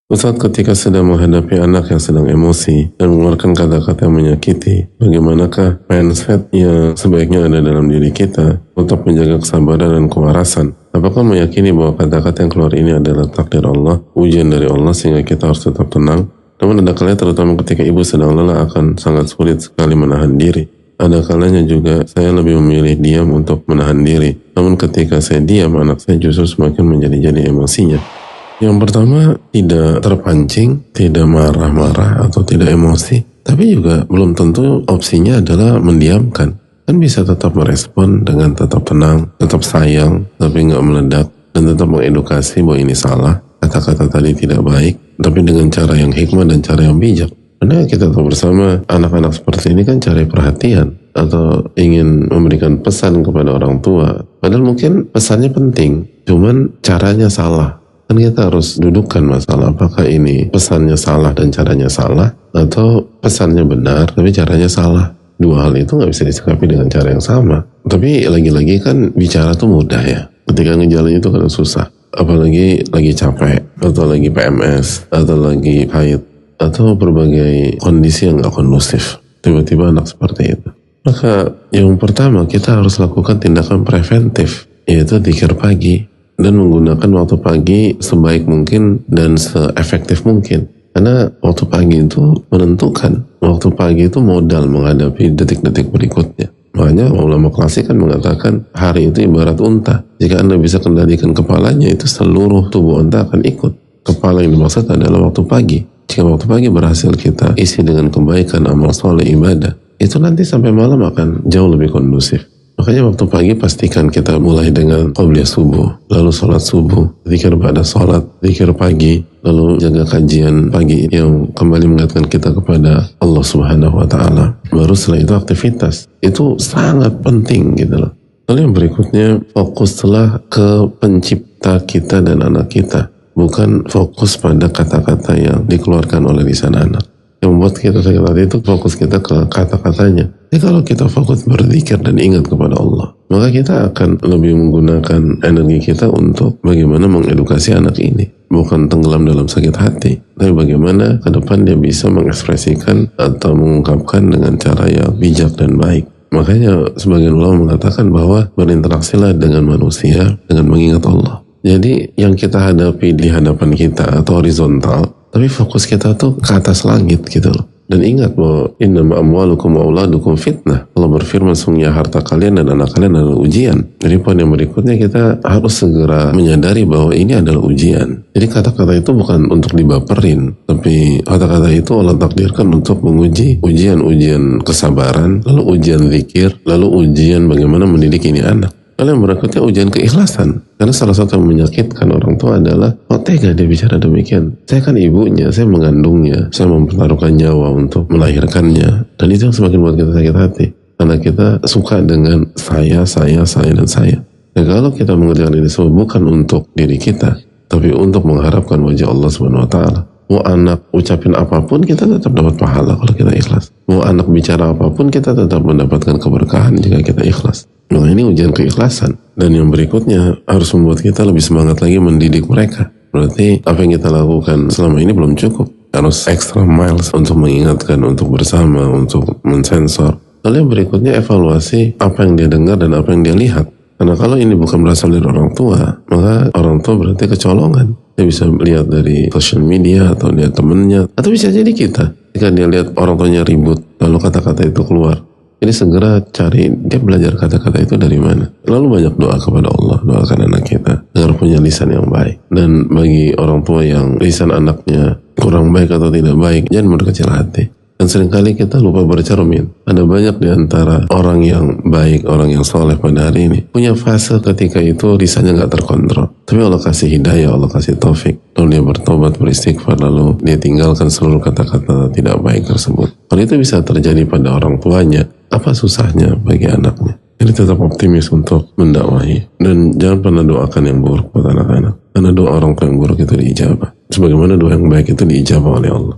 Ustadz, ketika sedang menghadapi anak yang sedang emosi dan mengeluarkan kata-kata yang menyakiti, bagaimanakah mindset yang sebaiknya ada dalam diri kita untuk menjaga kesabaran dan kewarasan? Apakah meyakini bahwa kata-kata yang keluar ini adalah takdir Allah, ujian dari Allah, sehingga kita harus tetap tenang? Namun ada kalanya, terutama ketika ibu sedang lelah, akan sangat sulit sekali menahan diri. Ada kalanya juga saya lebih memilih diam untuk menahan diri. Namun ketika saya diam, anak saya justru semakin menjadi emosinya. Yang pertama, tidak terpancing, tidak marah-marah atau tidak emosi. Tapi juga belum tentu opsinya adalah mendiamkan. Kan bisa tetap merespon dengan tetap tenang, tetap sayang, tapi nggak meledak, dan tetap mengedukasi bahwa ini salah, kata-kata tadi tidak baik, tapi dengan cara yang hikmah dan cara yang bijak. Karena kita tahu bersama, anak-anak seperti ini kan cari perhatian atau ingin memberikan pesan kepada orang tua. Padahal mungkin pesannya penting, cuman caranya salah. Kan kita harus dudukkan masalah, apakah ini pesannya salah dan caranya salah, atau pesannya benar tapi caranya salah. Dua hal itu nggak bisa disikapi dengan cara yang sama. Tapi lagi-lagi kan bicara tuh mudah ya, ketika ngejalan itu kan susah. Apalagi lagi capek, atau lagi PMS, atau lagi haid, atau berbagai kondisi yang nggak kondusif. Tiba-tiba anak seperti itu. Maka yang pertama kita harus lakukan tindakan preventif, yaitu dzikir pagi. Dan menggunakan waktu pagi sebaik mungkin dan seefektif mungkin. Karena waktu pagi itu menentukan. Waktu pagi itu modal menghadapi detik-detik berikutnya. Makanya ulama klasik kan mengatakan hari itu ibarat unta. Jika Anda bisa kendalikan kepalanya, itu seluruh tubuh Anda akan ikut. Kepala yang dimaksud adalah waktu pagi. Jika waktu pagi berhasil kita isi dengan kebaikan, amal soleh, ibadah, itu nanti sampai malam akan jauh lebih kondusif. Makanya waktu pagi pastikan kita mulai dengan qabliyah subuh, lalu sholat subuh, zikir pada sholat, zikir pagi, lalu jaga kajian pagi yang kembali mengingatkan kita kepada Allah Subhanahu wa Ta'ala. Baru setelah itu aktivitas. Itu sangat penting gitu loh. Lalu yang berikutnya, fokuslah ke pencipta kita dan anak kita, bukan fokus pada kata-kata yang dikeluarkan oleh lisan anak. Yang membuat kita sakit hati itu fokus kita ke kata-katanya. Jadi kalau kita fokus berzikir dan ingat kepada Allah, maka kita akan lebih menggunakan energi kita untuk bagaimana mengedukasi anak ini. Bukan tenggelam dalam sakit hati, tapi bagaimana ke depan dia bisa mengekspresikan atau mengungkapkan dengan cara yang bijak dan baik. Makanya sebagian ulama mengatakan bahwa berinteraksilah dengan manusia dengan mengingat Allah. Jadi yang kita hadapi di hadapan kita atau horizontal, tapi fokus kita tuh ke atas langit gitu loh. Dan ingat bahwa innama amwalukum wa auladukum fitnah. Allah berfirman, sungguhnya harta kalian dan anak kalian adalah ujian. Jadi poin yang berikutnya, kita harus segera menyadari bahwa ini adalah ujian. Jadi kata-kata itu bukan untuk dibaperin, tapi kata-kata itu Allah takdirkan untuk menguji. Ujian kesabaran, lalu ujian zikir, lalu ujian bagaimana mendidik ini anak. Lalu yang berikutnya ujian keikhlasan. Karena salah satu yang menyakitkan orang tua adalah, oh tega dia bicara demikian. Saya kan ibunya, saya mengandungnya, saya mempertaruhkan nyawa untuk melahirkannya. Dan itu yang semakin buat kita sakit hati. Karena kita suka dengan saya, dan saya. Dan kalau kita mengerjakan ini semua bukan untuk diri kita, tapi untuk mengharapkan wajah Allah Subhanahu wa Ta'ala. Mau anak ucapin apapun, kita tetap dapat pahala kalau kita ikhlas. Mau anak bicara apapun, kita tetap mendapatkan keberkahan jika kita ikhlas. Nah, ini ujian keikhlasan. Dan yang berikutnya harus membuat kita lebih semangat lagi mendidik mereka. Berarti apa yang kita lakukan selama ini belum cukup. Harus extra miles untuk mengingatkan, untuk bersama, untuk mensensor. Lalu yang berikutnya evaluasi apa yang dia dengar dan apa yang dia lihat. Karena kalau ini bukan berasal dari orang tua, maka orang tua berarti kecolongan. Dia bisa lihat dari social media atau lihat temennya, atau bisa jadi kita. Jika dia lihat orang tuanya ribut, lalu kata-kata itu keluar. Jadi segera cari dia belajar kata-kata itu dari mana. Lalu banyak doa kepada Allah, doakan anak kita agar punya lisan yang baik. Dan bagi orang tua yang lisan anaknya kurang baik atau tidak baik, jangan berkecil hati. Dan seringkali kita lupa bercermin. Ada banyak di antara orang yang baik, orang yang soleh pada hari ini punya fase ketika itu lisannya nggak terkontrol. Tapi Allah kasih hidayah, Allah kasih taufik. Lalu dia bertobat, beristighfar, lalu dia tinggalkan seluruh kata-kata tidak baik tersebut. Kalau itu bisa terjadi pada orang tuanya, apa susahnya bagi anaknya? Jadi tetap optimis untuk mendakwahi. Dan jangan pernah doakan yang buruk buat anak-anak. Karena doa orang tua yang buruk itu diijabah. Sebagaimana doa yang baik itu diijabah oleh Allah.